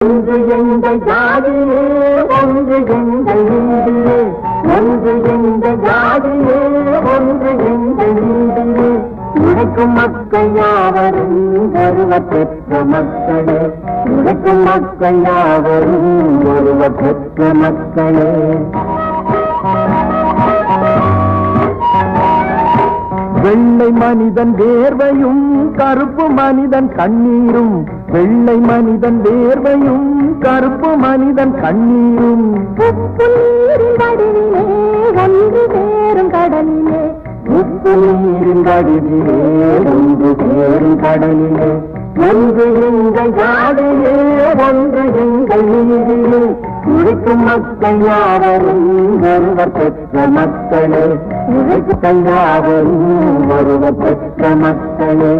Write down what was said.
ஒன்று எங்கள் ஜாதியே ஒன்று எங்கள் நீதியே ஒன்று எங்கள் ஜாதியே ஒன்று எங்கள் நீதியே உழைக்கும் மக்கள் யாவரும் ஒருவர் பெற்ற மக்களே உழைக்கும் மக்கள் யாவரும் ஒருவர் பெற்ற மக்களே வெள்ளை மனிதன் வேர்வையும் கருப்பு மனிதன் கண்ணீரும் வெள்ளை மனிதன் வேர்வையும் கருப்பு மனிதன் கண்ணீரும் உப்பு நீரின் வடிவிலே ஒன்று சேரும் கடலிலே உப்பு நீரின் வடிவிலே ஒன்று சேரும் கடலிலே ஒன்று எங்கள் ஜாதியே ஒன்று எங்கள் நீதியே உழைக்கும் மக்கள் யாவரும் ஒருவர் பெற்ற மக்களே உழைக்கும் யாவரும் ஒருவர் பெற்ற மக்களே